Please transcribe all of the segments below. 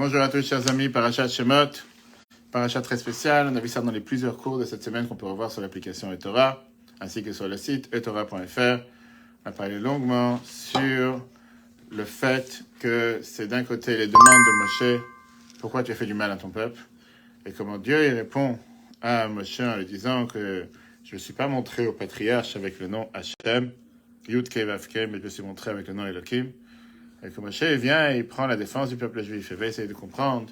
Bonjour à tous, chers amis, Parashat Shemot, Parashat très spécial. On a vu ça dans les plusieurs cours de cette semaine qu'on peut revoir sur l'application eTorah, ainsi que sur le site eTorah.fr. On a parlé longuement sur le fait que c'est d'un côté les demandes de Moshe, pourquoi tu as fait du mal à ton peuple, et comment Dieu y répond à Moshe en lui disant que je ne me suis pas montré au patriarche avec le nom Hashem, Yud Kei Vav Kei, mais je me suis montré avec le nom Elohim. Et que Moshe vient et il prend la défense du peuple juif. Il va essayer de comprendre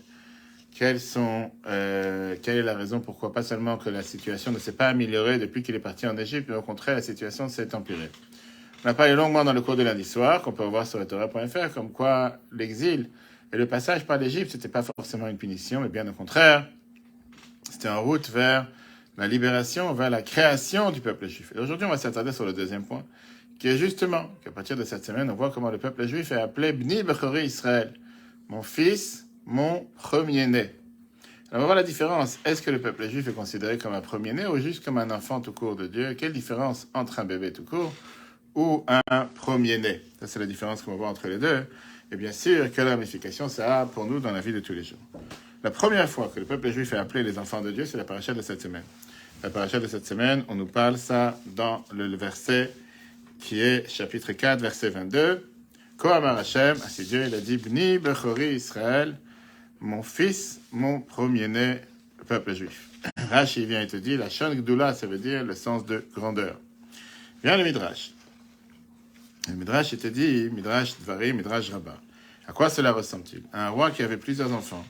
quelle est la raison pourquoi pas seulement que la situation ne s'est pas améliorée depuis qu'il est parti en Égypte, mais au contraire, la situation s'est empirée. On a parlé longuement dans le cours de lundi soir, qu'on peut revoir sur eTorah.fr, comme quoi l'exil et le passage par l'Égypte, c'était pas forcément une punition, mais bien au contraire, c'était en route vers la libération, vers la création du peuple juif. Et aujourd'hui, on va s'attarder sur le deuxième point, qui est justement qu'à partir de cette semaine, on voit comment le peuple juif est appelé Bni Bechori Israël, mon fils, mon premier-né. Alors on va voir la différence. Est-ce que le peuple juif est considéré comme un premier-né ou juste comme un enfant tout court de Dieu? Quelle différence entre un bébé tout court ou un premier-né? Ça, c'est la différence qu'on va voir entre les deux. Et bien sûr, quelle ramification ça a pour nous dans la vie de tous les jours. La première fois que le peuple juif est appelé les enfants de Dieu, c'est la paracha de cette semaine. La paracha de cette semaine, on nous parle ça dans le verset qui est chapitre 4, verset 22. Kohamar Hashem, ainsi Dieu, il a dit, Bni Bechori Israël, mon fils, mon premier-né, le peuple juif. Rashi vient et te dit, la Shon Gdoula, ça veut dire le sens de grandeur. Vient le Midrash. Le Midrash, il te dit, Midrash Dvarim, Midrash Rabbah. À quoi cela ressemble-t-il? Un roi qui avait plusieurs enfants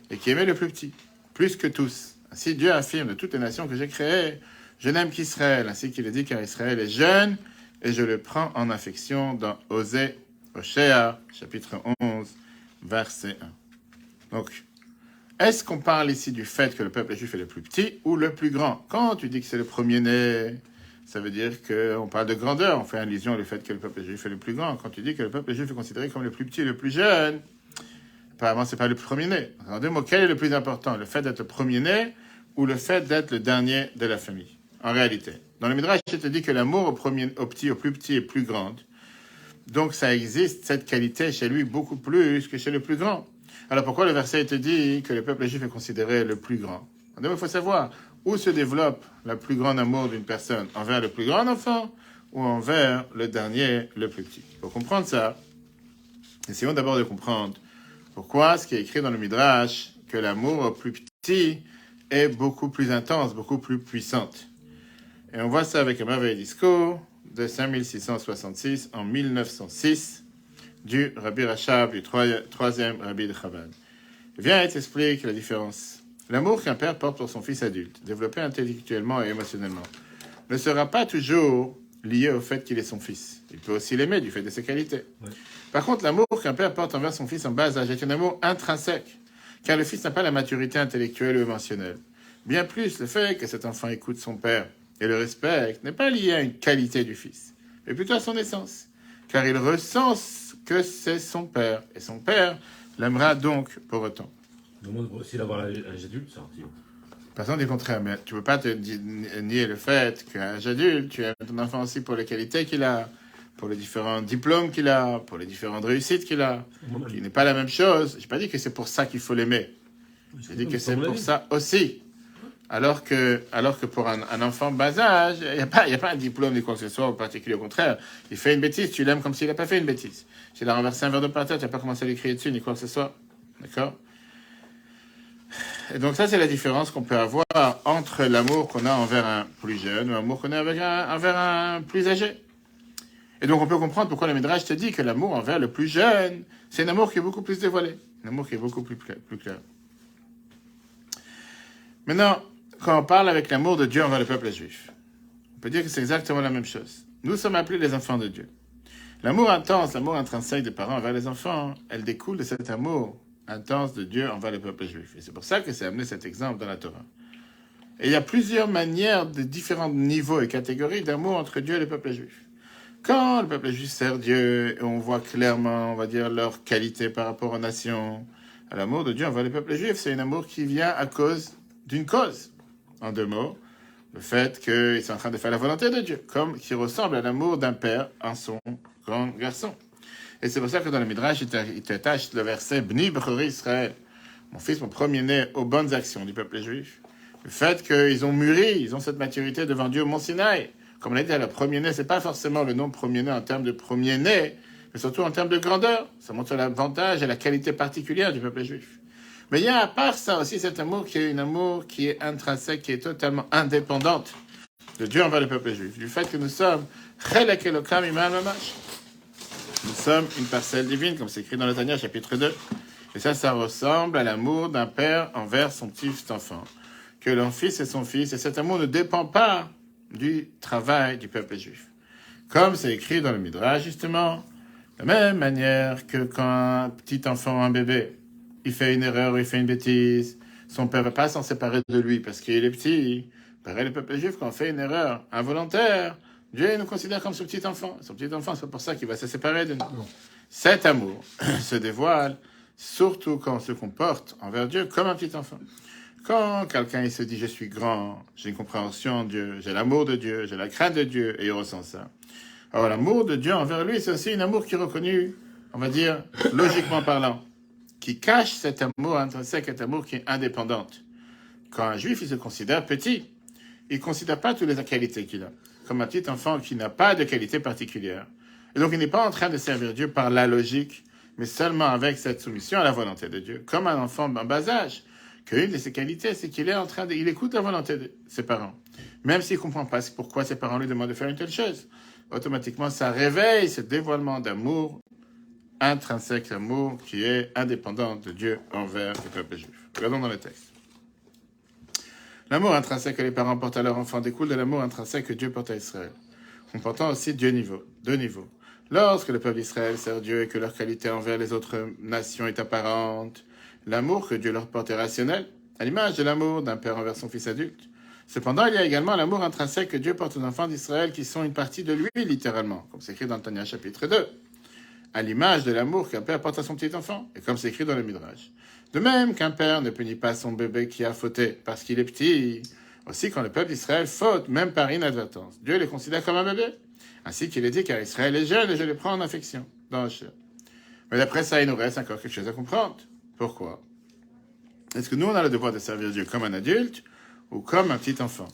et qui aimait le plus petit, plus que tous. Ainsi Dieu affirme de toutes les nations que j'ai créées, je n'aime qu'Israël, ainsi qu'il est dit, car Israël est jeune, et je le prends en affection dans Osée, Oshéa, chapitre 11, verset 1. Donc, est-ce qu'on parle ici du fait que le peuple juif est le plus petit ou le plus grand? Quand tu dis que c'est le premier-né, ça veut dire qu'on parle de grandeur. On fait allusion au fait que le peuple juif est le plus grand. Quand tu dis que le peuple juif est considéré comme le plus petit et le plus jeune, apparemment, ce n'est pas le premier-né. En deux mots, quel est le plus important? Le fait d'être le premier-né ou le fait d'être le dernier de la famille? En réalité, dans le Midrash, je te dis que l'amour au plus petit est plus grande. Donc, ça existe, cette qualité chez lui, beaucoup plus que chez le plus grand. Alors, pourquoi le verset te dit que le peuple juif est considéré le plus grand? Donc, il faut savoir où se développe le plus grand amour d'une personne, envers le plus grand enfant ou envers le dernier, le plus petit. Pour comprendre ça, essayons d'abord de comprendre pourquoi ce qui est écrit dans le Midrash, que l'amour au plus petit est beaucoup plus intense, beaucoup plus puissante. Et on voit ça avec un merveilleux discours de 5666 en 1906 du Rabbi Rachab, du troisième Rabbi de Chabad. Viens et t'explique la différence. L'amour qu'un père porte pour son fils adulte, développé intellectuellement et émotionnellement, ne sera pas toujours lié au fait qu'il est son fils. Il peut aussi l'aimer du fait de ses qualités. Ouais. Par contre, l'amour qu'un père porte envers son fils en bas âge est un amour intrinsèque, car le fils n'a pas la maturité intellectuelle ou émotionnelle. Bien plus, le fait que cet enfant écoute son père et le respecte n'est pas lié à une qualité du fils, mais plutôt à son essence, car il ressent que c'est son père, et son père l'aimera donc pour autant. Le monde aussi d'avoir l'âge adulte, ça retire. Personne du contraire, mais tu ne peux pas te nier le fait qu'à l'âge adulte, tu aimes ton enfant aussi pour les qualités qu'il a, pour les différents diplômes qu'il a, pour les différentes réussites qu'il a, qui n'est pas la même chose. Je n'ai pas dit que c'est pour ça qu'il faut l'aimer. J'ai dit que c'est pour ça aussi. Alors que pour un enfant bas âge, il n'y a pas un diplôme ni quoi que ce soit en particulier. Au contraire, il fait une bêtise, tu l'aimes comme s'il n'a pas fait une bêtise. S'il a renversé un verre de pâte, tu n'as pas commencé à lui crier dessus ni quoi que ce soit. D'accord? Et donc ça, c'est la différence qu'on peut avoir entre l'amour qu'on a envers un plus jeune ou l'amour qu'on a envers un plus âgé. Et donc on peut comprendre pourquoi le Midrash te dit que l'amour envers le plus jeune, c'est un amour qui est beaucoup plus dévoilé, un amour qui est beaucoup plus clair. Maintenant, quand on parle avec l'amour de Dieu envers le peuple juif, on peut dire que c'est exactement la même chose. Nous sommes appelés les enfants de Dieu. L'amour intense, l'amour intrinsèque des parents envers les enfants, elle découle de cet amour intense de Dieu envers le peuple juif. Et c'est pour ça que c'est amené cet exemple dans la Torah. Et il y a plusieurs manières de différents niveaux et catégories d'amour entre Dieu et le peuple juif. Quand le peuple juif sert Dieu, et on voit clairement, on va dire, leur qualité par rapport aux nations, à l'amour de Dieu envers le peuple juif, c'est un amour qui vient à cause d'une cause. En deux mots, le fait qu'ils sont en train de faire la volonté de Dieu, comme qui ressemble à l'amour d'un père en son grand garçon. Et c'est pour ça que dans le Midrash, il t'attache le verset « Bni Bechori Israël ». mon fils, mon premier-né, aux bonnes actions du peuple juif. Le fait qu'ils ont mûri, ils ont cette maturité devant Dieu au Mont Sinaï. Comme on l'a dit, le premier-né, c'est pas forcément le nom premier-né en termes de premier-né, mais surtout en termes de grandeur. Ça montre l'avantage et la qualité particulière du peuple juif. Mais il y a à part ça aussi cet amour qui est un amour qui est intrinsèque, qui est totalement indépendante de Dieu envers le peuple juif. Du fait que nous sommes Chelek Elokam Iman Mamash. Nous sommes une parcelle divine, comme c'est écrit dans le Tanya, chapitre 2. Et ça ressemble à l'amour d'un père envers son petit enfant. Que leur fils est son fils, et cet amour ne dépend pas du travail du peuple juif. Comme c'est écrit dans le Midrash, justement, de la même manière que quand un petit enfant, un bébé, il fait une erreur, il fait une bêtise, son père ne va pas s'en séparer de lui parce qu'il est petit. Pareil, le peuple juif, quand on fait une erreur involontaire, Dieu nous considère comme son petit enfant. Son petit enfant, c'est pour ça qu'il va se séparer de nous. Cet amour se dévoile, surtout quand on se comporte envers Dieu comme un petit enfant. Quand quelqu'un il se dit « je suis grand, j'ai une compréhension de Dieu, j'ai l'amour de Dieu, j'ai la crainte de Dieu » et il ressent ça. Alors l'amour de Dieu envers lui, c'est aussi un amour qui est reconnu, on va dire, logiquement parlant, qui cache cet amour intrinsèque, cet amour qui est indépendante. Quand un juif il se considère petit, il ne considère pas toutes les qualités qu'il a, comme un petit enfant qui n'a pas de qualité particulière. Et donc il n'est pas en train de servir Dieu par la logique, mais seulement avec cette soumission à la volonté de Dieu, comme un enfant en bas âge. Qu'une de ses qualités, c'est qu'il est en train il écoute la volonté de ses parents. Même s'il ne comprend pas pourquoi ses parents lui demandent de faire une telle chose. Automatiquement, ça réveille ce dévoilement d'amour intrinsèque, l'amour qui est indépendant de Dieu envers le peuple juif. Regardons dans le texte. L'amour intrinsèque que les parents portent à leurs enfants découle de l'amour intrinsèque que Dieu porte à Israël. Comportant aussi deux niveaux. Lorsque le peuple d'Israël sert Dieu et que leur qualité envers les autres nations est apparente, l'amour que Dieu leur porte est rationnel, à l'image de l'amour d'un père envers son fils adulte. Cependant, il y a également l'amour intrinsèque que Dieu porte aux enfants d'Israël qui sont une partie de lui, littéralement, comme c'est écrit dans le Tanya chapitre 2, à l'image de l'amour qu'un père porte à son petit enfant, et comme c'est écrit dans le Midrash. De même qu'un père ne punit pas son bébé qui a fauté parce qu'il est petit, aussi quand le peuple d'Israël faute, même par inadvertance, Dieu les considère comme un bébé. Ainsi qu'il est dit, car Israël est jeune et je les prends en affection, dans la chair. Mais d'après ça, il nous reste encore quelque chose à comprendre. Pourquoi? Est-ce que nous, on a le devoir de servir Dieu comme un adulte ou comme un petit enfant?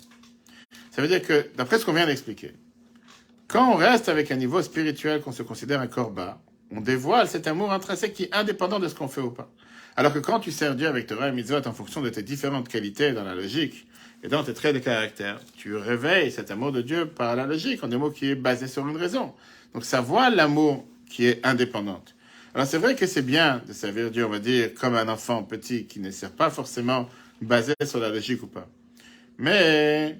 Ça veut dire que, d'après ce qu'on vient d'expliquer, quand on reste avec un niveau spirituel qu'on se considère un corps bas, on dévoile cet amour intrinsèque qui est indépendant de ce qu'on fait ou pas. Alors que quand tu sers Dieu avec Torah et Mitzvot en fonction de tes différentes qualités dans la logique et dans tes traits de caractère, tu réveilles cet amour de Dieu par la logique, en des mots qui est basé sur une raison. Donc ça voile l'amour qui est indépendante. Alors c'est vrai que c'est bien de servir Dieu, on va dire, comme un enfant petit qui ne sert pas forcément basé sur la logique ou pas. Mais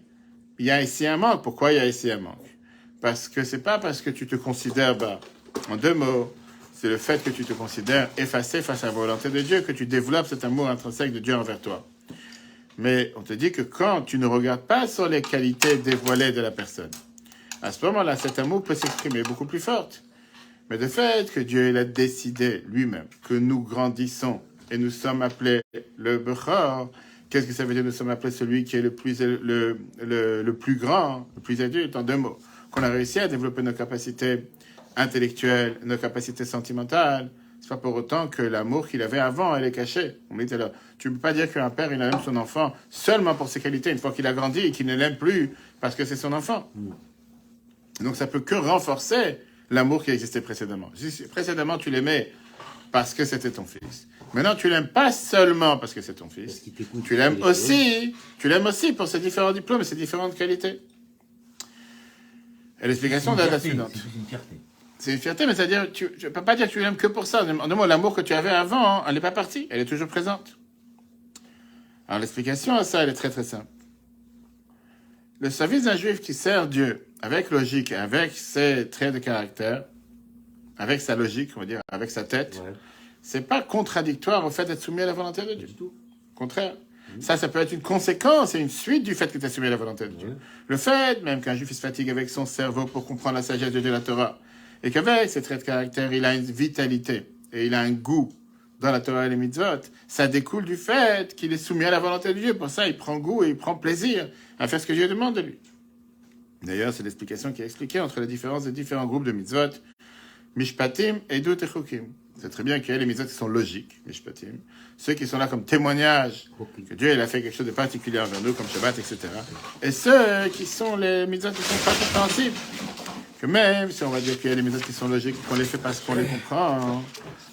il y a ici un manque. Pourquoi il y a ici un manque? Parce que c'est pas parce que tu te considères bas. En deux mots, c'est le fait que tu te considères effacé face à la volonté de Dieu que tu développes cet amour intrinsèque de Dieu envers toi. Mais on te dit que quand tu ne regardes pas sur les qualités dévoilées de la personne, à ce moment-là, cet amour peut s'exprimer beaucoup plus fort. Mais de fait que Dieu il a décidé lui-même que nous grandissons et nous sommes appelés le Bechor, qu'est-ce que ça veut dire? Nous sommes appelés celui qui est le plus grand, le plus adulte, en deux mots. Qu'on a réussi à développer nos capacités intellectuelles, nos capacités sentimentales. C'est pas pour autant que l'amour qu'il avait avant, elle est cachée. On dit là, tu ne peux pas dire qu'un père, il aime son enfant seulement pour ses qualités, une fois qu'il a grandi et qu'il ne l'aime plus parce que c'est son enfant. Donc ça peut que renforcer l'amour qui existait précédemment. Précédemment, tu l'aimais parce que c'était ton fils. Maintenant, tu l'aimes pas seulement parce que c'est ton fils. Tu l'aimes aussi pour ses différents diplômes et ses différentes qualités. Et l'explication est la suivante. C'est une fierté. C'est une fierté, mais c'est-à-dire, tu ne peux pas dire que tu l'aimes que pour ça. En deux mots, l'amour que tu avais avant, elle n'est pas partie. Elle est toujours présente. Alors, l'explication à ça, elle est très très simple. Le service d'un juif qui sert Dieu avec logique, avec ses traits de caractère, avec sa logique, on va dire, avec sa tête, c'est pas contradictoire au fait d'être soumis à la volonté de Dieu. Au contraire. Ça peut être une conséquence et une suite du fait que tu as soumis à la volonté de Dieu. Le fait, même qu'un juif se fatigue avec son cerveau pour comprendre la sagesse de Dieu, la Torah, et qu'avec ses traits de caractère, il a une vitalité et il a un goût dans la Torah et les mitzvot, ça découle du fait qu'il est soumis à la volonté de Dieu. Pour ça, il prend goût et il prend plaisir à faire ce que Dieu demande de lui. D'ailleurs, c'est l'explication qui est expliquée entre les différences des différents groupes de mitzvot, mishpatim et dout et chukim. C'est très bien qu'il y ait les mitzvot qui sont logiques, mishpatim. Ceux qui sont là comme témoignage que Dieu il a fait quelque chose de particulier envers nous, comme Shabbat, etc. Et ceux qui sont les mitzvot qui sont pas compréhensibles. Que même si on va dire qu'il y a les mitzvot qui sont logiques, qu'on les fait parce qu'on les comprend,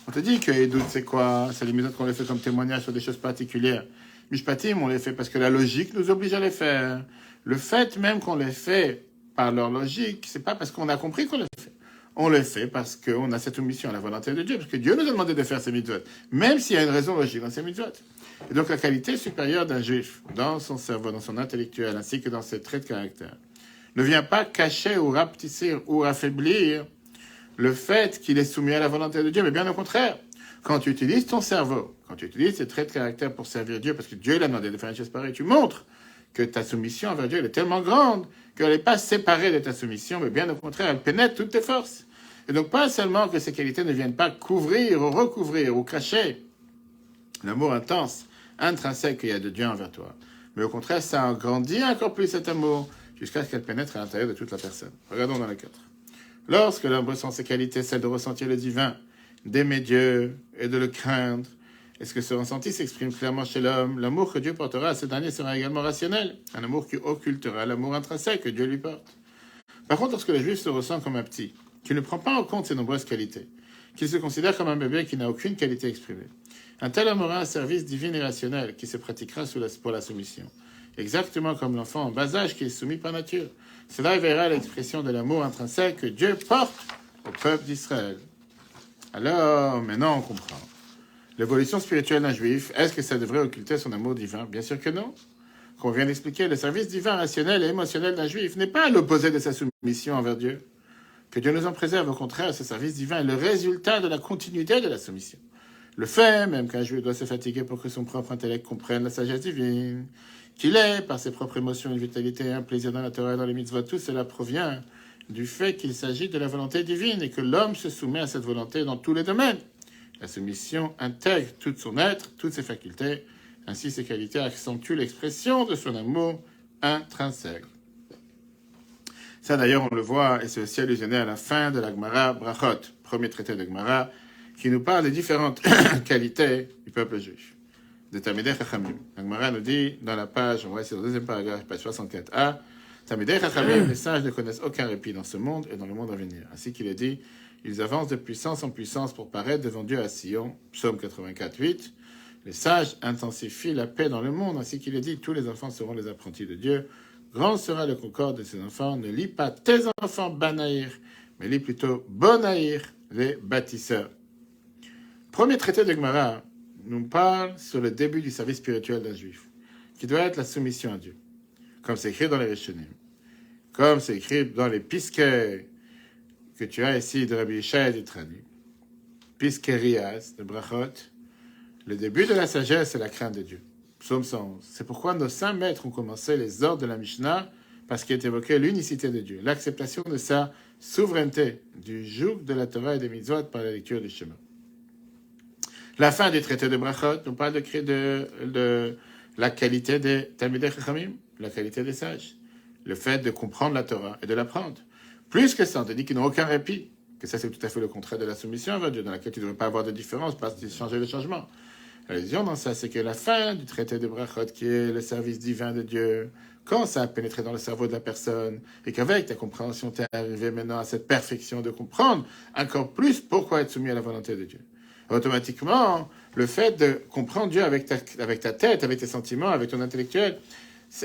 on te dit que les doutes, c'est quoi? C'est les mitzvot qu'on les fait comme témoignage sur des choses particulières. Mishpatim, on les fait parce que la logique nous oblige à les faire. Le fait même qu'on les fait par leur logique, c'est pas parce qu'on a compris qu'on les fait. On le fait parce qu'on a cette mission à la volonté de Dieu, parce que Dieu nous a demandé de faire ces mitzvot, même s'il y a une raison logique dans ces mitzvot. Et donc la qualité supérieure d'un juif, dans son cerveau, dans son intellectuel, ainsi que dans ses traits de caractère, ne vient pas cacher ou rapetisser ou affaiblir le fait qu'il est soumis à la volonté de Dieu, mais bien au contraire. Quand tu utilises ton cerveau, quand tu utilises tes traits de caractère pour servir Dieu, parce que Dieu l'a demandé de faire une chose pareille, tu montres que ta soumission envers Dieu elle est tellement grande qu'elle n'est pas séparée de ta soumission, mais bien au contraire, elle pénètre toutes tes forces. Et donc, pas seulement que ces qualités ne viennent pas couvrir ou recouvrir ou cacher l'amour intense, intrinsèque qu'il y a de Dieu envers toi, mais au contraire, ça agrandit encore plus cet amour jusqu'à ce qu'elle pénètre à l'intérieur de toute la personne. Regardons dans le 4. Lorsque l'homme ressent ces qualités, celle de ressentir le divin, d'aimer Dieu et de le craindre, est-ce que ce ressenti s'exprime clairement chez l'homme? L'amour que Dieu portera à ce dernier sera également rationnel, un amour qui occultera l'amour intrinsèque que Dieu lui porte. Par contre, lorsque le juif se ressent comme un petit, qui ne prend pas en compte ses nombreuses qualités, qu'il se considère comme un bébé qui n'a aucune qualité exprimée, un tel homme aura un service divin et rationnel qui se pratiquera pour la soumission, exactement comme l'enfant en bas âge qui est soumis par nature. Cela verra l'expression de l'amour intrinsèque que Dieu porte au peuple d'Israël. Alors, maintenant on comprend. L'évolution spirituelle d'un juif, est-ce que ça devrait occulter son amour divin? Bien sûr que non. Comme on vient d'expliquer, le service divin, rationnel et émotionnel d'un juif n'est pas à l'opposé de sa soumission envers Dieu. Que Dieu nous en préserve, au contraire, ce service divin est le résultat de la continuité de la soumission. Le fait même qu'un juif doit se fatiguer pour que son propre intellect comprenne la sagesse divine, qu'il ait, par ses propres émotions, une vitalité, un plaisir dans la Torah et dans les mitzvot, tout cela provient du fait qu'il s'agit de la volonté divine et que l'homme se soumet à cette volonté dans tous les domaines. La soumission intègre tout son être, toutes ses facultés, ainsi ses qualités accentuent l'expression de son amour intrinsèque. Ça d'ailleurs on le voit, et c'est aussi allusionné à la fin de la Gemara Brachot, premier traité de Gemara, qui nous parle des différentes qualités du peuple juif. De Talmidei Chachamim. La Gemara nous dit, dans la page, on va essayer le deuxième paragraphe, page 64a, Talmidei Chachamim, les sages ne connaissent aucun répit dans ce monde et dans le monde à venir. Ainsi qu'il est dit, ils avancent de puissance en puissance pour paraître devant Dieu à Sion, psaume 84, 8. Les sages intensifient la paix dans le monde, ainsi qu'il est dit, tous les enfants seront les apprentis de Dieu. Grand sera le concorde de ses enfants. Ne lis pas tes enfants Banaïr, mais lis plutôt Bonaïr, les bâtisseurs. Premier traité de Gemara nous parle sur le début du service spirituel d'un juif, qui doit être la soumission à Dieu, comme c'est écrit dans les Rishonim, comme c'est écrit dans les Piskei que tu as ici de Rabbi Yishai et d'Itrani, Piskerias de Brachot. Le début de la sagesse, c'est la crainte de Dieu. Psaume 111. C'est pourquoi nos saints maîtres ont commencé les ordres de la Mishnah, parce qu'il est évoqué l'unicité de Dieu, l'acceptation de sa souveraineté, du joug de la Torah et des mitzvot par la lecture du Shema. La fin du traité de Brachot nous parle de la qualité des Talmidei Chachamim, la qualité des sages, le fait de comprendre la Torah et de l'apprendre. Plus que ça, on te dit qu'ils n'ont aucun répit, que ça c'est tout à fait le contraire de la soumission envers Dieu, dans laquelle tu ne devrais pas avoir de différence, pas changer le changement. La vision dans ça, c'est que la fin du traité de Brachot, qui est le service divin de Dieu, quand ça a pénétré dans le cerveau de la personne, et qu'avec ta compréhension, tu es arrivé maintenant à cette perfection de comprendre encore plus pourquoi être soumis à la volonté de Dieu. Automatiquement, le fait de comprendre Dieu avec ta tête, avec tes sentiments, avec ton intellectuel,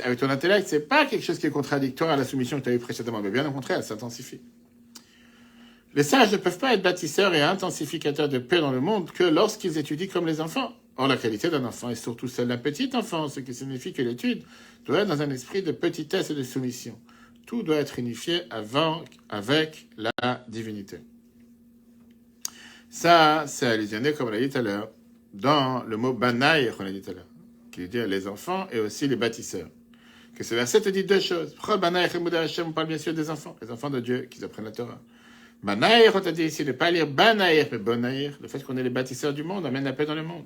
avec ton intellect, c'est pas quelque chose qui est contradictoire à la soumission que tu as eue précédemment, mais bien au contraire, elle s'intensifie. Les sages ne peuvent pas être bâtisseurs et intensificateurs de paix dans le monde que lorsqu'ils étudient comme les enfants. Or, la qualité d'un enfant est surtout celle d'un petit enfant, ce qui signifie que l'étude doit être dans un esprit de petitesse et de soumission. Tout doit être unifié avec la divinité. Ça, c'est allusionné, comme on l'a dit tout à l'heure, dans le mot banaïr, qu'on a dit tout à l'heure, qui veut dire les enfants et aussi les bâtisseurs. Que ce verset te dit deux choses. Banaïr, on parle bien sûr des enfants, les enfants de Dieu qui apprennent la Torah. Banaïr, on t'a dit ici de ne pas lire banaïr, mais bonaïr. Le fait qu'on est les bâtisseurs du monde amène la paix dans le monde.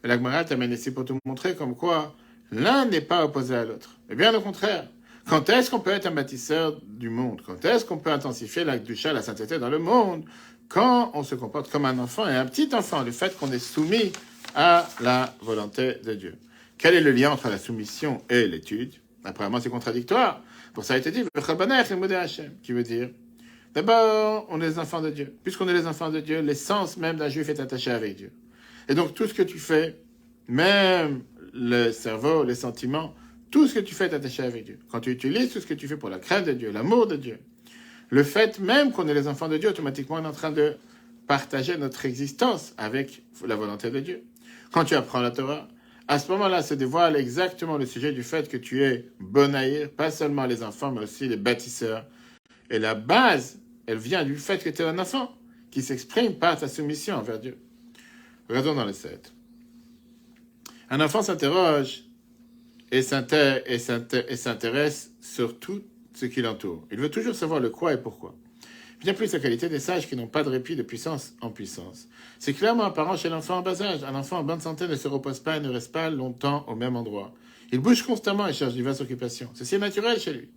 Et la Gemara t'amène ici pour te montrer comme quoi l'un n'est pas opposé à l'autre. Mais bien au contraire. Quand est-ce qu'on peut être un bâtisseur du monde? Quand est-ce qu'on peut intensifier la kedusha, la sainteté dans le monde? quand on se comporte comme un enfant et un petit enfant, le fait qu'on est soumis à la volonté de Dieu. Quel est le lien entre la soumission et l'étude? Apparemment, c'est contradictoire. Pour ça, il a été dit, qui veut dire, d'abord, on est les enfants de Dieu. Puisqu'on est les enfants de Dieu, l'essence même d'un juif est attachée avec Dieu. Et donc, tout ce que tu fais, même le cerveau, les sentiments, tout ce que tu fais est attaché avec Dieu. Quand tu utilises tout ce que tu fais pour la crainte de Dieu, l'amour de Dieu, le fait même qu'on est les enfants de Dieu, automatiquement, on est en train de partager notre existence avec la volonté de Dieu. Quand tu apprends la Torah, à ce moment-là, se dévoile exactement le sujet du fait que tu es bonaïr, pas seulement les enfants, mais aussi les bâtisseurs. Et la base, elle vient du fait que tu es un enfant qui s'exprime par ta soumission envers Dieu. Regardons dans le 7. Un enfant s'interroge et s'intéresse sur tout ce qui l'entoure. Il veut toujours savoir le quoi et pourquoi. Bien plus la qualité des sages qui n'ont pas de répit de puissance en puissance. C'est clairement apparent chez l'enfant en bas âge. Un enfant en bonne santé ne se repose pas et ne reste pas longtemps au même endroit. Il bouge constamment et cherche diverses occupations. Ceci est naturel chez lui.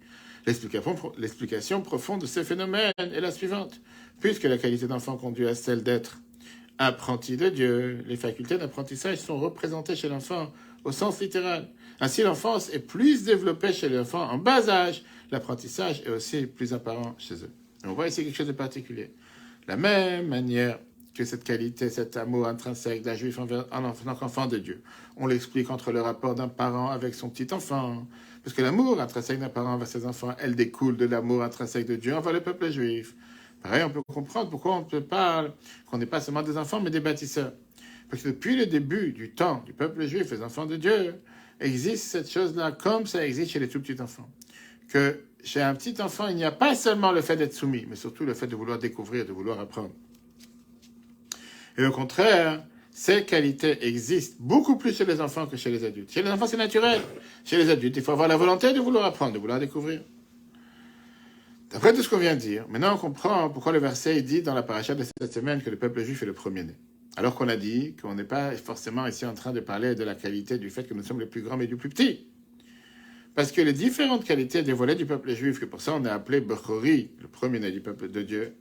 L'explication profonde de ce phénomène est la suivante. Puisque la qualité d'enfant conduit à celle d'être apprenti de Dieu, les facultés d'apprentissage sont représentées chez l'enfant au sens littéral. Ainsi, l'enfance est plus développée chez l'enfant en bas âge. L'apprentissage est aussi plus apparent chez eux. Et on voit ici quelque chose de particulier. La même manière que cette qualité, cet amour intrinsèque d'un juif envers un enfant de Dieu, on l'explique entre le rapport d'un parent avec son petit enfant. Parce que l'amour intrinsèque d'un parent envers ses enfants, elle découle de l'amour intrinsèque de Dieu envers le peuple juif. Pareil, on peut comprendre pourquoi on peut parler qu'on n'est pas seulement des enfants, mais des bâtisseurs. Parce que depuis le début du temps du peuple juif, les enfants de Dieu, existe cette chose-là comme ça existe chez les tout petits enfants. Que chez un petit enfant, il n'y a pas seulement le fait d'être soumis, mais surtout le fait de vouloir découvrir, de vouloir apprendre. Et au contraire, ces qualités existent beaucoup plus chez les enfants que chez les adultes. Chez les enfants, c'est naturel. Chez les adultes, il faut avoir la volonté de vouloir apprendre, de vouloir découvrir. D'après tout ce qu'on vient de dire, maintenant on comprend pourquoi le verset dit dans la paracha de cette semaine que le peuple juif est le premier-né. Alors qu'on a dit qu'on n'est pas forcément ici en train de parler de la qualité du fait que nous sommes les plus grands mais du plus petit. Parce que les différentes qualités dévoilées du peuple juif, que pour ça on est appelé Bechori, le premier-né du peuple de Dieu,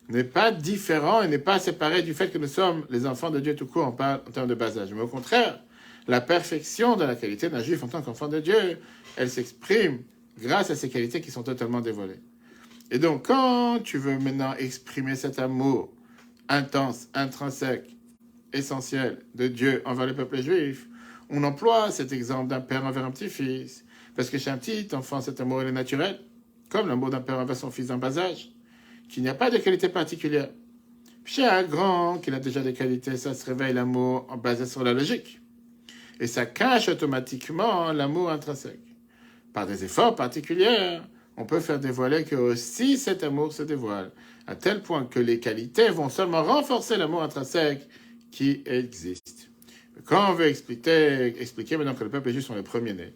n'est pas différent et n'est pas séparé du fait que nous sommes les enfants de Dieu tout court en termes de bas âge. Mais au contraire, la perfection de la qualité d'un juif en tant qu'enfant de Dieu, elle s'exprime grâce à ces qualités qui sont totalement dévoilées. Et donc, quand tu veux maintenant exprimer cet amour intense, intrinsèque, essentiel de Dieu envers le peuple juif, on emploie cet exemple d'un père envers un petit-fils. Parce que chez un petit enfant, cet amour est naturel, comme l'amour d'un père envers son fils en bas âge, qu'il n'y a pas de qualité particulière. Chez un grand, qui a déjà des qualités, ça se réveille l'amour basé sur la logique. Et ça cache automatiquement l'amour intrinsèque. Par des efforts particuliers, on peut faire dévoiler que aussi cet amour se dévoile, à tel point que les qualités vont seulement renforcer l'amour intrinsèque qui existe. Quand on veut expliquer maintenant que le peuple juif sont les premiers-nés,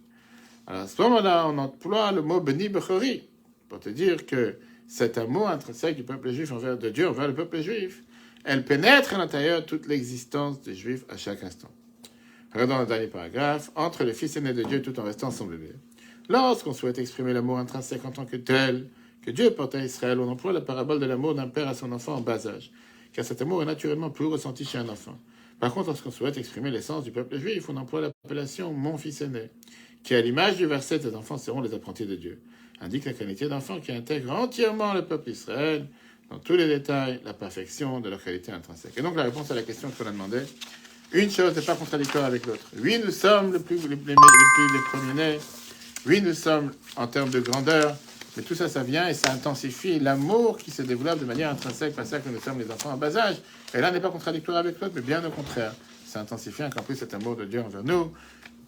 alors à ce moment-là, on emploie le mot Beni Bechori, pour te dire que cet amour intrinsèque du peuple juif de Dieu envers le peuple juif, elle pénètre à l'intérieur toute l'existence des juifs à chaque instant. Regardons le dernier paragraphe, entre le fils aîné de Dieu tout en restant son bébé. Lorsqu'on souhaite exprimer l'amour intrinsèque en tant que tel, que Dieu porte à Israël, on emploie la parabole de l'amour d'un père à son enfant en bas âge, car cet amour est naturellement plus ressenti chez un enfant. Par contre, lorsqu'on souhaite exprimer l'essence du peuple juif, on emploie l'appellation « mon fils aîné », qui, à l'image du verset « tes enfants seront les apprentis de Dieu », indique la qualité d'enfant qui intègre entièrement le peuple Israël, dans tous les détails, la perfection de leur qualité intrinsèque. Et donc la réponse à la question qu'on a demandé, une chose n'est pas contradictoire avec l'autre. Oui, nous sommes les premiers-nés. Oui, nous sommes en termes de grandeur, mais tout ça, ça vient et ça intensifie l'amour qui se développe de manière intrinsèque, parce que nous sommes les enfants en bas âge. Et là, n'est pas contradictoire avec l'autre, mais bien au contraire. Ça intensifie encore plus cet amour de Dieu envers nous.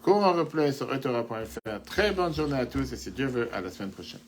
Cours en replay sur etora.fr. Très bonne journée à tous et si Dieu veut, à la semaine prochaine.